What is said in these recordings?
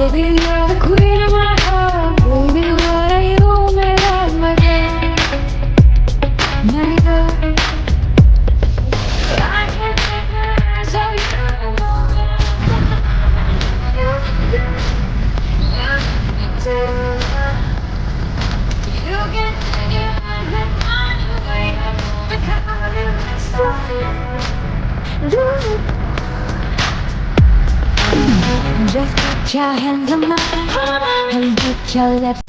Baby, you're the queen of my heart. Baby, what are you made of, my girl? My girl. I can't take my eyes off you. You can take your eyes and find your way up because you're next to me. Just put your hands on mine and put your lips.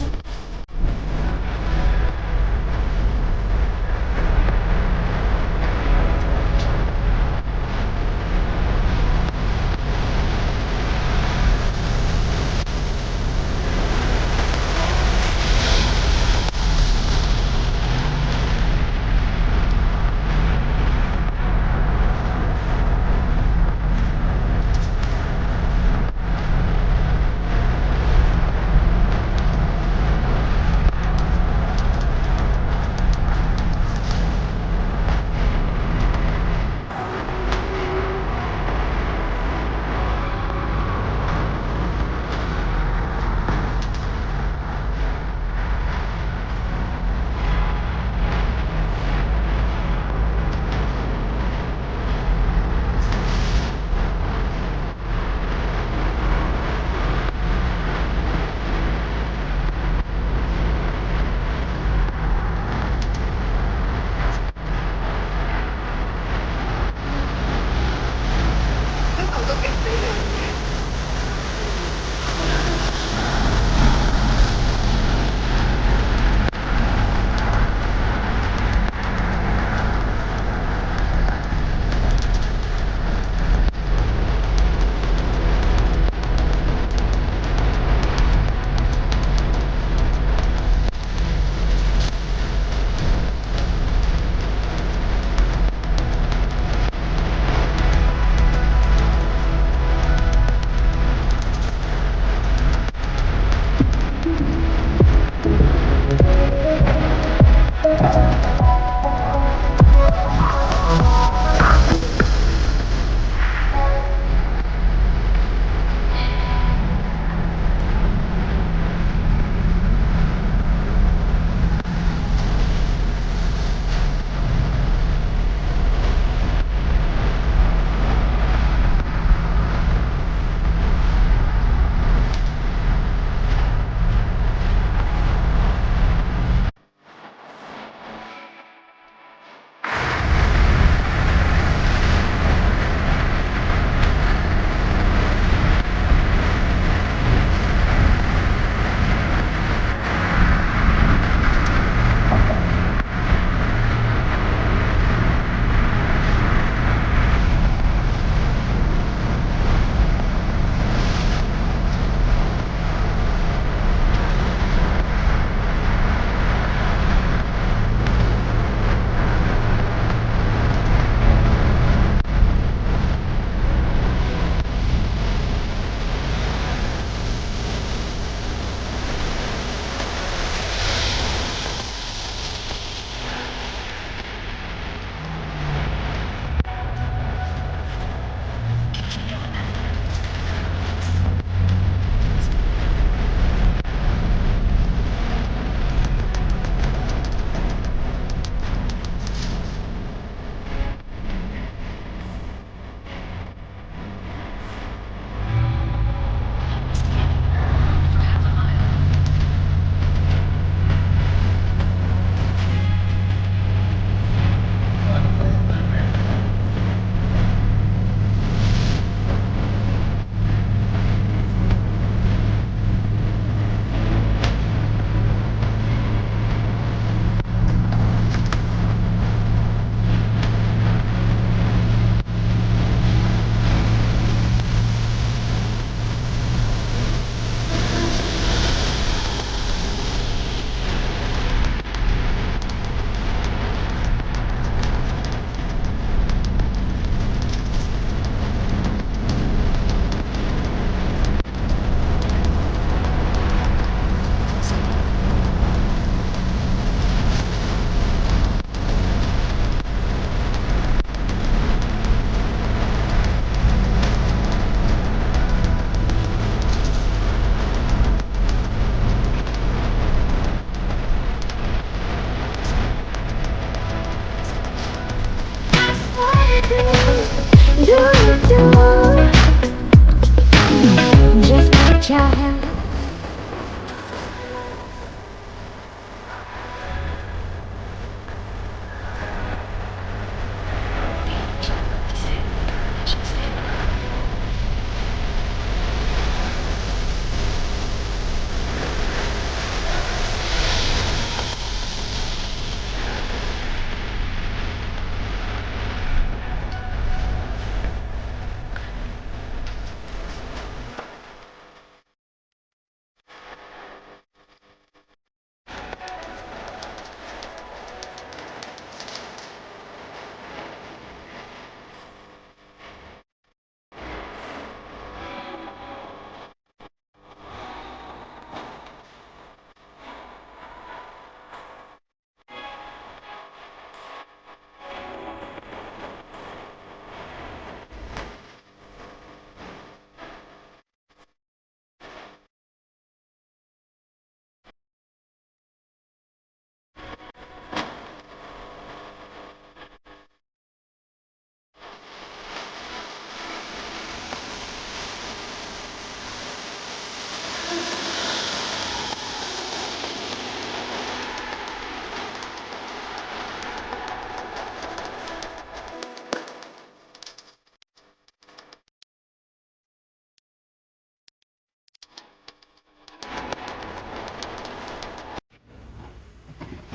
child.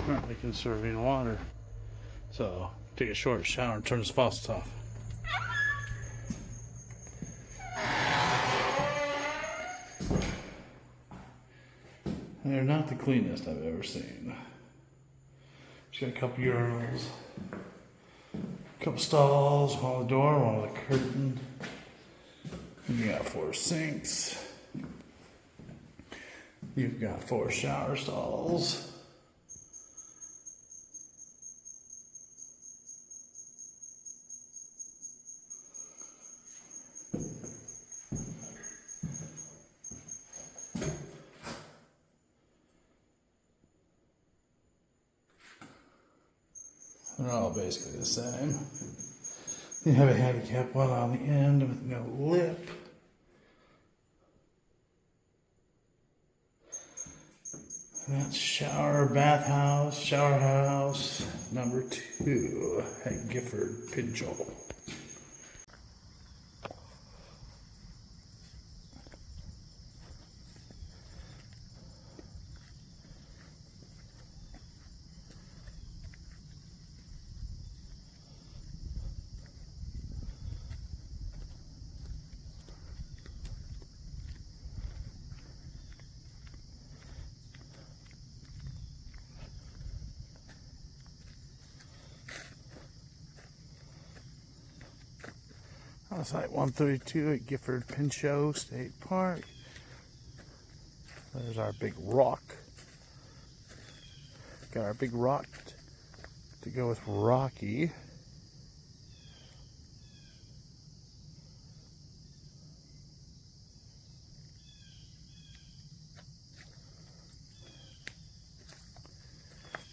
Currently conserving water, so take a short shower and turn this faucet off. They're not the cleanest I've ever seen. Just got a couple urinals, a couple stalls, one on the door, one on the curtain. You got 4 sinks. You've got 4 shower stalls. They're all basically the same. You have a handicap one on the end with no lip. That's shower house number 2 at Gifford Pinchot. On Site 132 at Gifford Pinchot State Park. There's our big rock. Got our big rock to go with Rocky.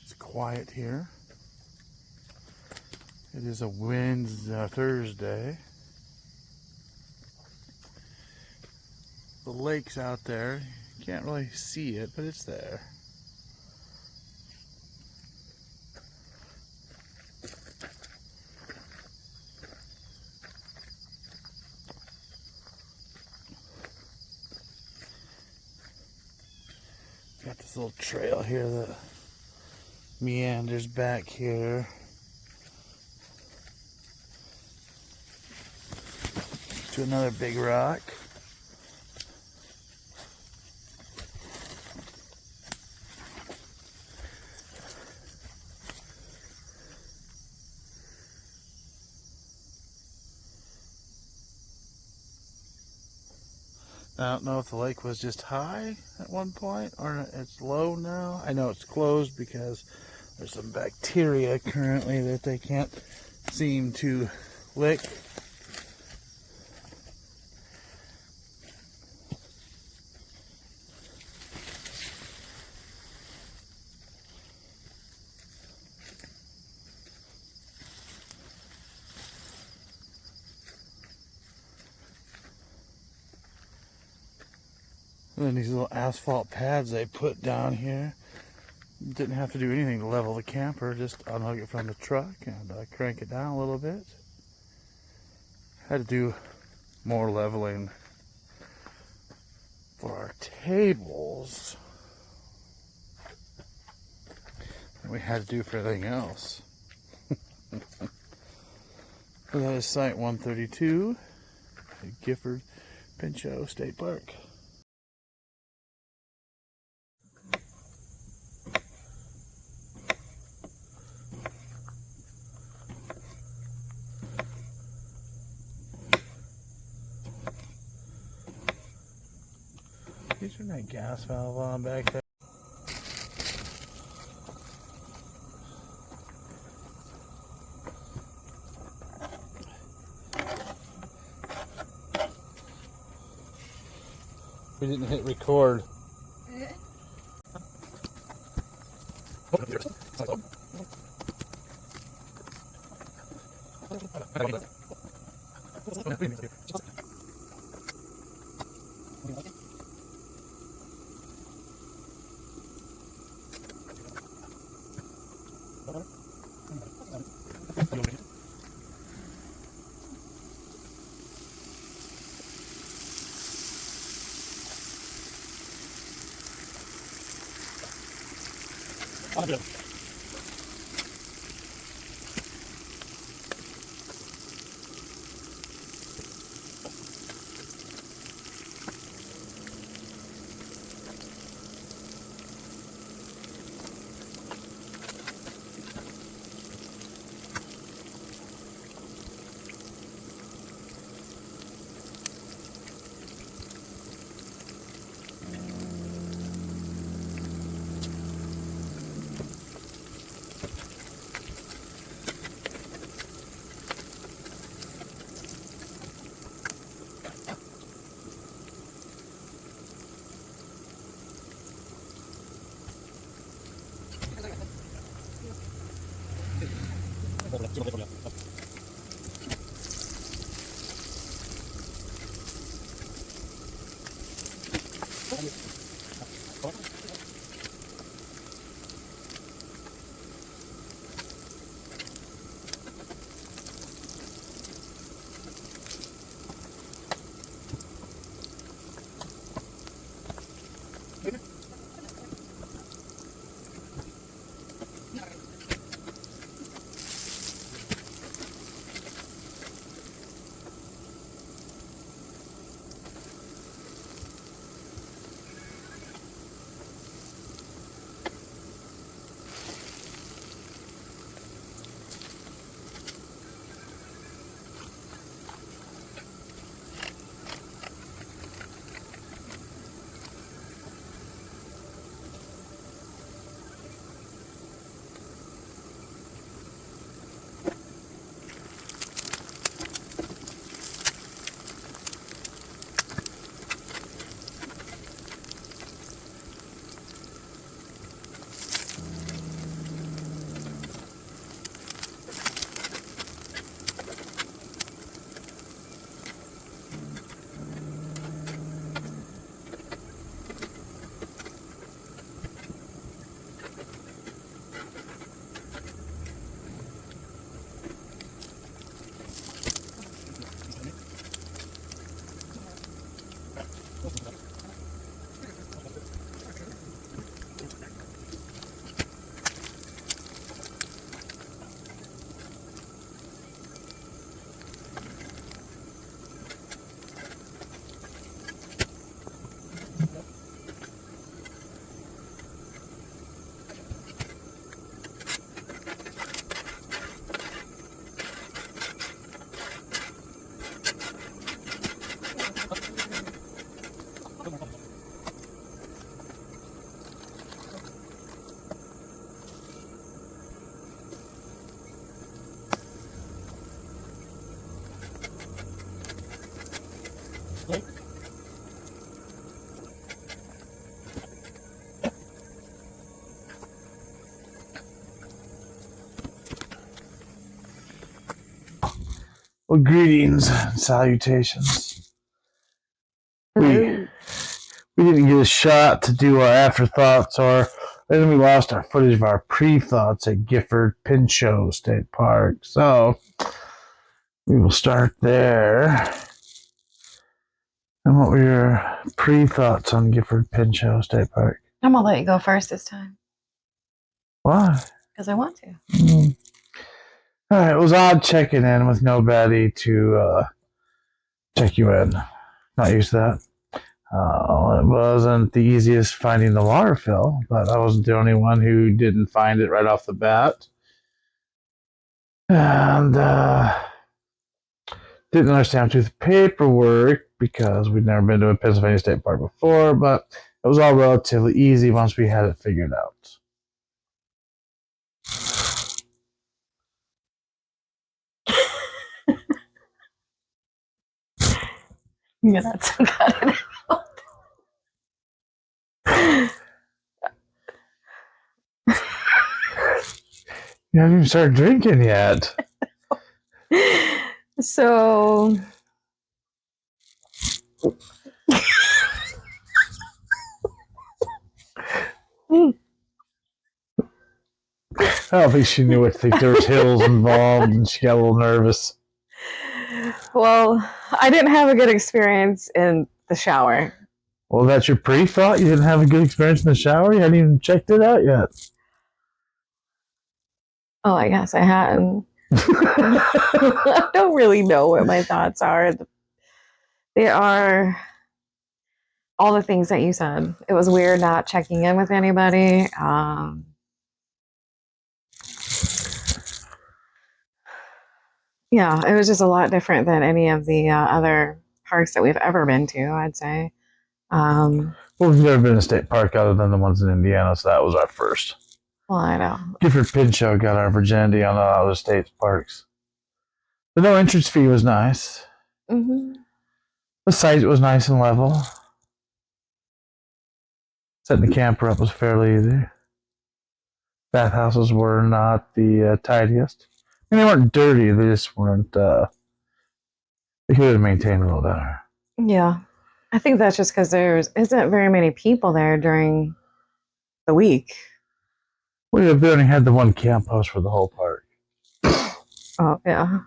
It's quiet here. It is a Thursday. The lake's out there. You can't really see it, but it's there. Got this little trail here that meanders back here. To another big rock. I don't know if the lake was just high at one point or it's low now. I know it's closed because there's some bacteria currently that they can't seem to lick. And then these little asphalt pads they put down here. Didn't have to do anything to level the camper, just unhook it from the truck and crank it down a little bit. Had to do more leveling for our tables than we had to do for everything else. So that is Site 132 at Gifford Pinchot State Park. Is there that gas valve on back there? We didn't hit record. Well, greetings and salutations. We we didn't get a shot to do our afterthoughts, or then we lost our footage of our pre-thoughts at Gifford Pinchot State Park. So we will start there. And what were your pre-thoughts on Gifford Pinchot State Park? I'm gonna let you go first this time Why? because I want to. All right, it was odd checking in with nobody to check you in. Not used to that. It wasn't the easiest finding the water fill, but I wasn't the only one who didn't find it right off the bat. And didn't understand how to do the paperwork because we'd never been to a Pennsylvania State Park before, but it was all relatively easy once we had it figured out. Yeah, that's good. You haven't even started drinking yet. So I don't think she knew it. I think there was hills involved and she got a little nervous. well, I didn't have a good experience in the shower. Well, that's your pre-thought? You didn't have a good experience in the shower? You hadn't even checked it out yet. Oh, I guess I hadn't. I don't really know what my thoughts are. They are all the things that you said. It was weird not checking in with anybody. Yeah, it was just a lot different than any of the other parks that we've ever been to, I'd say. Well, we've never been to a state park other than the ones in Indiana, so that was our first. Well, I know. Gifford Pinchot got our virginity on all the state parks. The no entrance fee was nice. Mm-hmm. The site was nice and level. Setting the camper up was fairly easy. Bathhouses were not the tidiest. I mean, they weren't dirty, they just weren't, they could have maintained a little better. Yeah. I think that's just because there isn't very many people there during the week. We only had the one camp host for the whole park. Oh, yeah.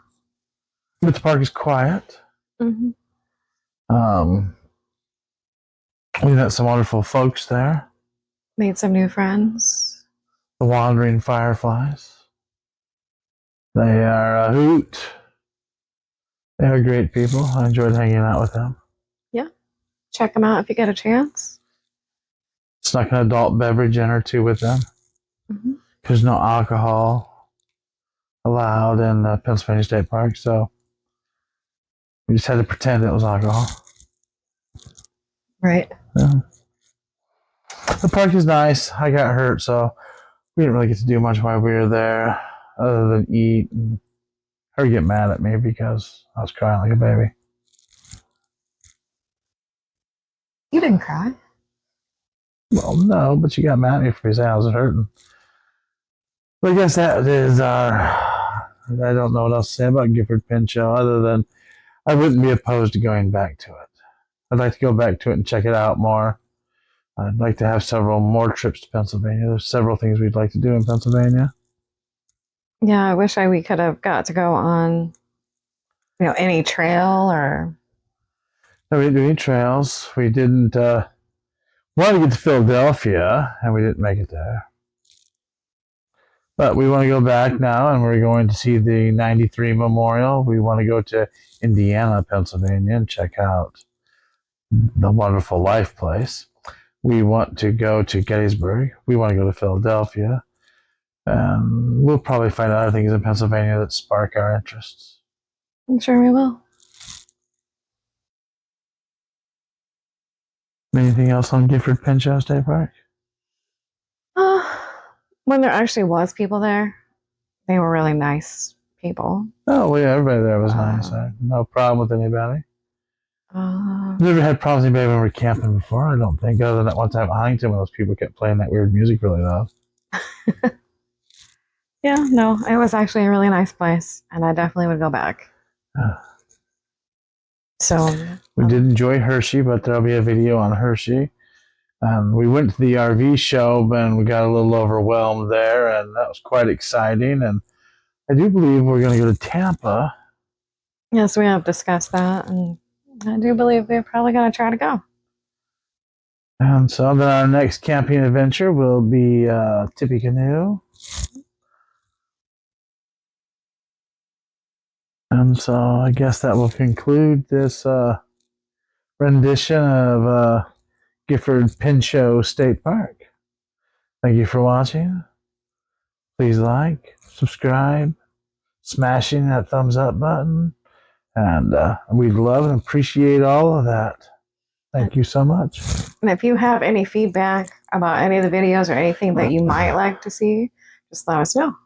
But the park is quiet. Mm-hmm. We met some wonderful folks there. Made some new friends. The Wandering Fireflies. They are a hoot. They are great people. I enjoyed hanging out with them. Yeah. Check them out if you get a chance. Snuck an adult beverage in or two with them. Mm-hmm. There's no alcohol allowed in the Pennsylvania State Park, so we just had to pretend it was alcohol. Right. Yeah. The park is nice. I got hurt, so we didn't really get to do much while we were there other than eat and her get mad at me because I was crying like a baby. You didn't cry. Well, no, but she got mad at me for saying I was hurting. But I guess that is I don't know what else to say about Gifford Pinchot other than I wouldn't be opposed to going back to it. I'd like to go back to it and check it out more. I'd like to have several more trips to Pennsylvania. There's several things we'd like to do in Pennsylvania. Yeah, I wish we could have got to go on, any trail or. No, we didn't do any trails. We didn't want to get to Philadelphia, and we didn't make it there. But we want to go back now, and we're going to see the 93 Memorial. We want to go to Indiana, Pennsylvania, and check out the Wonderful Life place. We want to go to Gettysburg. We want to go to Philadelphia. And we'll probably find other things in Pennsylvania that spark our interests. I'm sure we will. Anything else on Gifford Pinchot State Park? When there actually was people there, they were really nice people. Oh, yeah, everybody there was nice. No problem with anybody. Never had problems with anybody when we were camping before, I don't think, other than that one time at Huntington when those people kept playing that weird music really loud. Yeah, no, it was actually a really nice place, and I definitely would go back. So we did enjoy Hershey, but there'll be a video on Hershey And we went to the RV show, and we got a little overwhelmed there, and that was quite exciting. And I do believe we're going to go to Tampa. Yes, we have discussed that, and I do believe we're probably going to try to go. And so then our next camping adventure will be Tippecanoe. And so I guess that will conclude this rendition of Gifford Pinchot State Park. Thank you for watching. Please like, subscribe, smashing that thumbs up button. And we'd love and appreciate all of that. Thank you so much. And if you have any feedback about any of the videos or anything that you might like to see, just let us know.